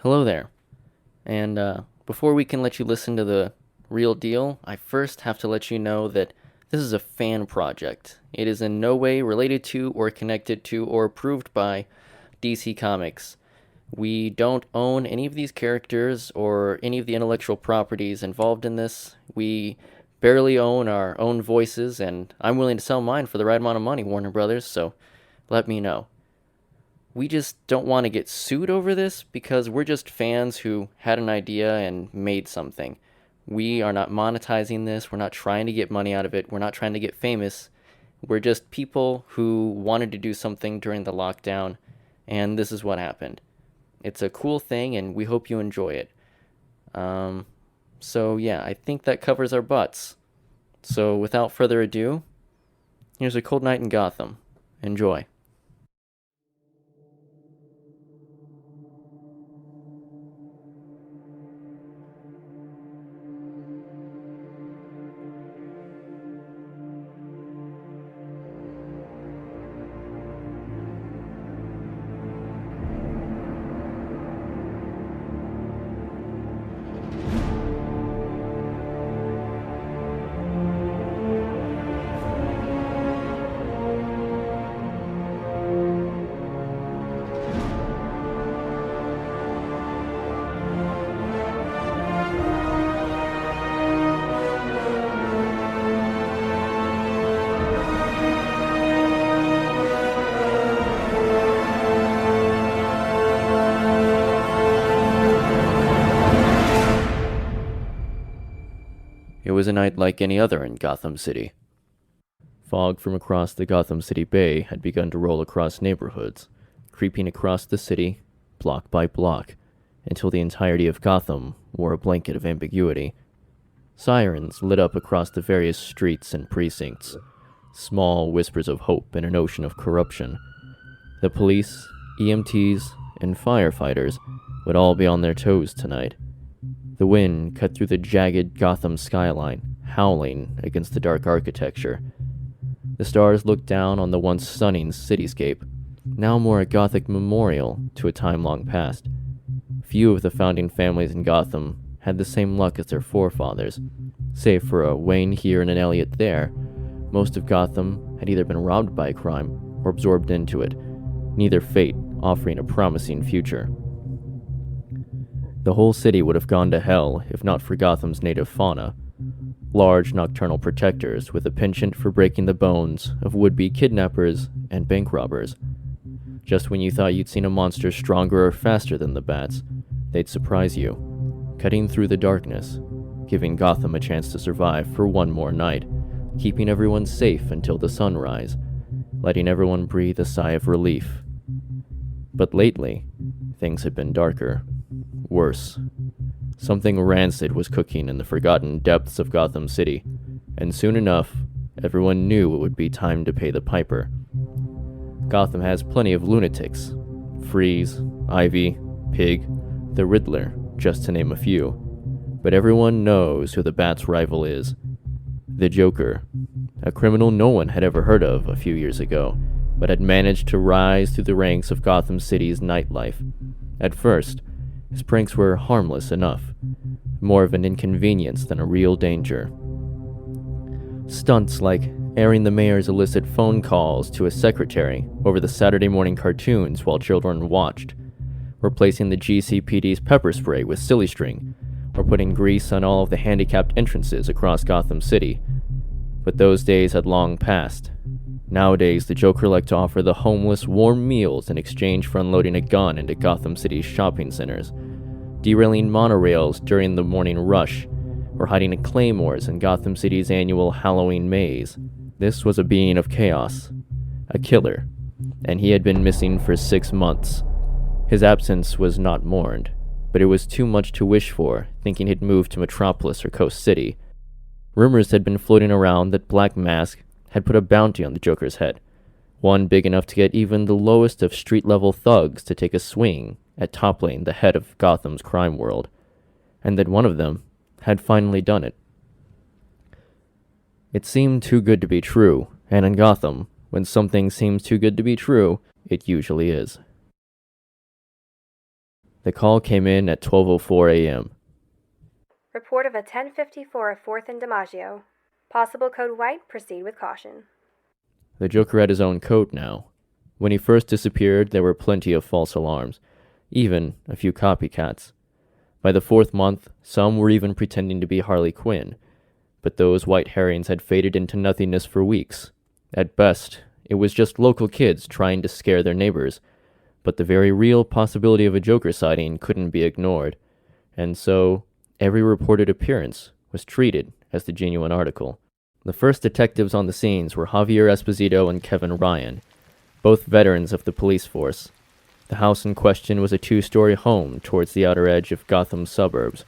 Hello there. And before we can let you listen to the real deal, I first have to let you know that this is a fan project. It is in no way related to or connected to or approved by DC Comics. We don't own any of these characters or any of the intellectual properties involved in this. We barely own our own voices, and I'm willing to sell mine for the right amount of money, Warner Brothers, so let me know. We just don't want to get sued over this because we're just fans who had an idea and made something. We are not monetizing this. We're not trying to get money out of it. We're not trying to get famous. We're just people who wanted to do something during the lockdown, and this is what happened. It's a cool thing, and we hope you enjoy it. Um, so, yeah, I think that covers our butts. So, without further ado, here's A Cold Night in Gotham. Enjoy. It was a night like any other in Gotham City. Fog from across the Gotham City Bay had begun to roll across neighborhoods, creeping across the city, block by block, until the entirety of Gotham wore a blanket of ambiguity. Sirens lit up across the various streets and precincts, small whispers of hope in an ocean of corruption. The police, EMTs, and firefighters would all be on their toes tonight. The wind cut through the jagged Gotham skyline, howling against the dark architecture. The stars looked down on the once stunning cityscape, now more a Gothic memorial to a time long past. Few of the founding families in Gotham had the same luck as their forefathers. Save for a Wayne here and an Elliot there, most of Gotham had either been robbed by crime or absorbed into it, neither fate offering a promising future. The whole city would have gone to hell if not for Gotham's native fauna. Large nocturnal protectors with a penchant for breaking the bones of would-be kidnappers and bank robbers. Just when you thought you'd seen a monster stronger or faster than the bats, they'd surprise you, cutting through the darkness, giving Gotham a chance to survive for one more night, keeping everyone safe until the sunrise, letting everyone breathe a sigh of relief. But lately, things had been darker. Worse. Something rancid was cooking in the forgotten depths of Gotham City, and soon enough, everyone knew it would be time to pay the piper. Gotham has plenty of lunatics. Freeze, Ivy, Pig, the Riddler, just to name a few. But everyone knows who the Bat's rival is. The Joker, a criminal no one had ever heard of a few years ago, but had managed to rise through the ranks of Gotham City's nightlife. At first, his pranks were harmless enough, more of an inconvenience than a real danger. Stunts like airing the mayor's illicit phone calls to his secretary over the Saturday morning cartoons while children watched, replacing the GCPD's pepper spray with silly string, or putting grease on all of the handicapped entrances across Gotham City. But those days had long passed. Nowadays, the Joker liked to offer the homeless warm meals in exchange for unloading a gun into Gotham City's shopping centers, derailing monorails during the morning rush, or hiding in claymores in Gotham City's annual Halloween maze. This was a being of chaos, a killer, and he had been missing for 6 months. His absence was not mourned, but it was too much to wish for, thinking he'd moved to Metropolis or Coast City. Rumors had been floating around that Black Mask had put a bounty on the Joker's head, one big enough to get even the lowest of street-level thugs to take a swing at toppling the head of Gotham's crime world, and that one of them had finally done it. It seemed too good to be true, and in Gotham, when something seems too good to be true, it usually is. The call came in at 12:04 a.m. Report of a 1054 4th and DiMaggio. Possible code white, proceed with caution. The Joker had his own code now. When he first disappeared, there were plenty of false alarms, even a few copycats. By the 4th month, some were even pretending to be Harley Quinn, but those white herrings had faded into nothingness for weeks. At best, it was just local kids trying to scare their neighbors, but the very real possibility of a Joker sighting couldn't be ignored, and so every reported appearance was treated as the genuine article. The first detectives on the scenes were Javier Esposito and Kevin Ryan, both veterans of the police force. The house in question was a 2-story home towards the outer edge of Gotham's suburbs,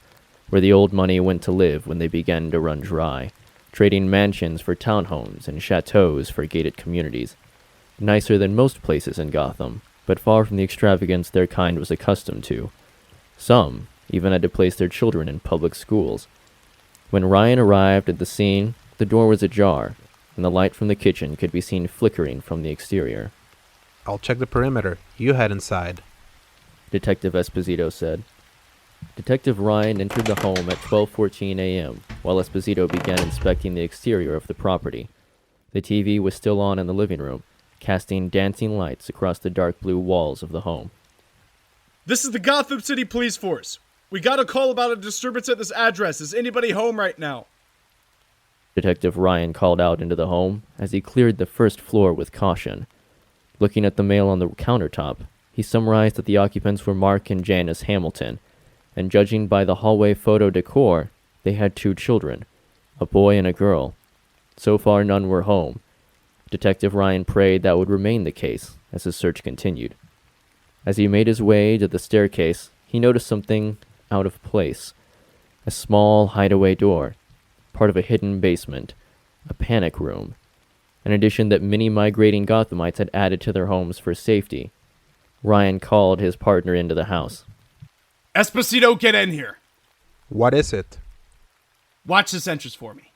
where the old money went to live when they began to run dry, trading mansions for townhomes and chateaus for gated communities. Nicer than most places in Gotham, but far from the extravagance their kind was accustomed to. Some even had to place their children in public schools. When Ryan arrived at the scene, the door was ajar, and the light from the kitchen could be seen flickering from the exterior. "I'll check the perimeter. You head inside," Detective Esposito said. Detective Ryan entered the home at 12:14 a.m., while Esposito began inspecting the exterior of the property. The TV was still on in the living room, casting dancing lights across the dark blue walls of the home. "This is the Gotham City Police Force. We got a call about a disturbance at this address. Is anybody home right now?" Detective Ryan called out into the home as he cleared the first floor with caution. Looking at the mail on the countertop, he summarized that the occupants were Mark and Janice Hamilton, and judging by the hallway photo decor, they had 2 children, a boy and a girl. So far, none were home. Detective Ryan prayed that would remain the case as his search continued. As he made his way to the staircase, he noticed something out of place. A small hideaway door, part of a hidden basement, a panic room, an addition that many migrating Gothamites had added to their homes for safety. Ryan called his partner into the house. "Esposito, get in here. "What is it?" Watch this entrance for me.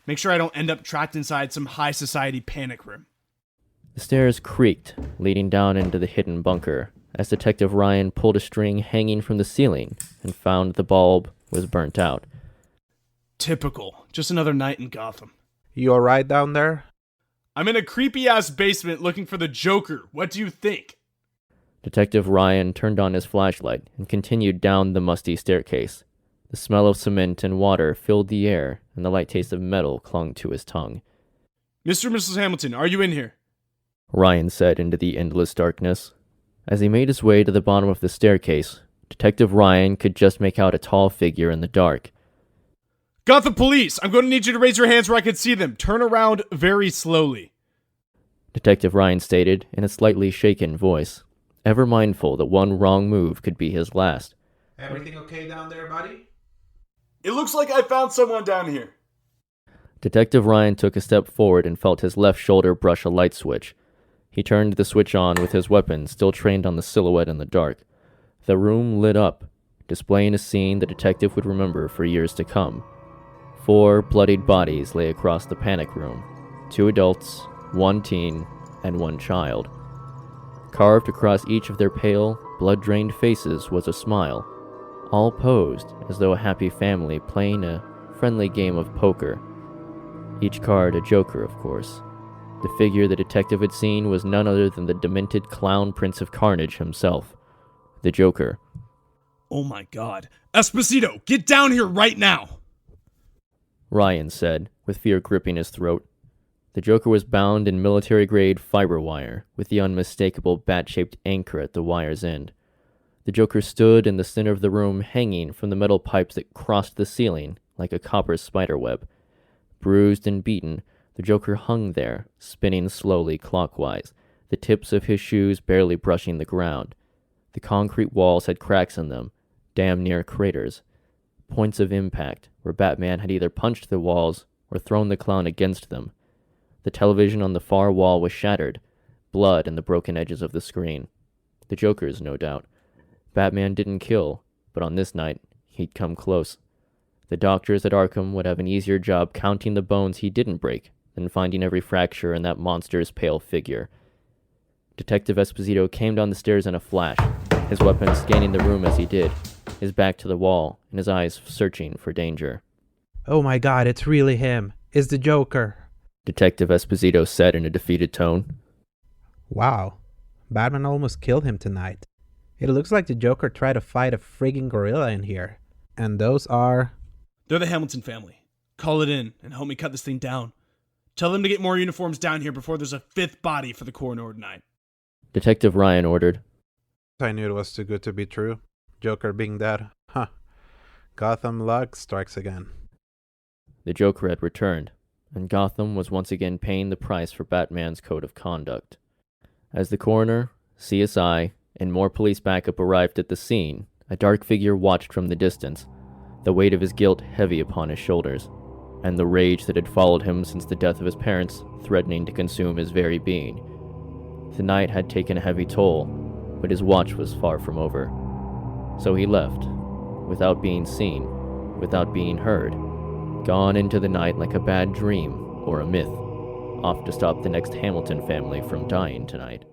Make sure I don't end up trapped inside some high society panic room." The stairs creaked, leading down into the hidden bunker, as Detective Ryan pulled a string hanging from the ceiling and found the bulb was burnt out. Typical. Just another night in Gotham. "You alright down there?" "I'm in a creepy-ass basement looking for the Joker. What do you think?" Detective Ryan turned on his flashlight and continued down the musty staircase. The smell of cement and water filled the air, and the light taste of metal clung to his tongue. "Mr. and Mrs. Hamilton, are you in here?" Ryan said into the endless darkness. As he made his way to the bottom of the staircase, Detective Ryan could just make out a tall figure in the dark. "Gotham Police, I'm going to need you to raise your hands where I can see them. Turn around very slowly." Detective Ryan stated in a slightly shaken voice, ever mindful that one wrong move could be his last. "Everything okay down there, buddy?" "It looks like I found someone down here." Detective Ryan took a step forward and felt his left shoulder brush a light switch. He turned the switch on with his weapon still trained on the silhouette in the dark. The room lit up, displaying a scene the detective would remember for years to come. 4 bloodied bodies lay across the panic room. 2 adults, 1 teen, and 1 child. Carved across each of their pale, blood-drained faces was a smile, all posed as though a happy family playing a friendly game of poker. Each card a Joker, of course. The figure the detective had seen was none other than the demented clown Prince of Carnage himself, the Joker. "Oh my god. Esposito, get down here right now!" Ryan said, with fear gripping his throat. The Joker was bound in military-grade fiber wire, with the unmistakable bat-shaped anchor at the wire's end. The Joker stood in the center of the room, hanging from the metal pipes that crossed the ceiling like a copper spiderweb. Bruised and beaten, the Joker hung there, spinning slowly clockwise, the tips of his shoes barely brushing the ground. The concrete walls had cracks in them, damn near craters. Points of impact, where Batman had either punched the walls or thrown the clown against them. The television on the far wall was shattered, blood in the broken edges of the screen. The Joker's, no doubt. Batman didn't kill, but on this night, he'd come close. The doctors at Arkham would have an easier job counting the bones he didn't break than finding every fracture in that monster's pale figure. Detective Esposito came down the stairs in a flash, his weapon scanning the room as he did, his back to the wall and his eyes searching for danger. Oh my god, it's really him. It's the Joker. Detective Esposito said in a defeated tone. Wow, Batman almost killed him tonight. It looks like the Joker tried to fight a friggin' gorilla in here. And those are... They're the Hamilton family. Call it in and help me cut this thing down. Tell them to get more uniforms down here before there's a fifth body for the coroner tonight. Detective Ryan ordered. I knew it was too good to be true. Joker being dead. Huh. Gotham luck strikes again. The Joker had returned, and Gotham was once again paying the price for Batman's code of conduct. As the coroner, CSI, and more police backup arrived at the scene, a dark figure watched from the distance, the weight of his guilt heavy upon his shoulders, and the rage that had followed him since the death of his parents threatening to consume his very being. The night had taken a heavy toll, but his watch was far from over. So he left, without being seen, without being heard, gone into the night like a bad dream or a myth, off to stop the next Hamilton family from dying tonight.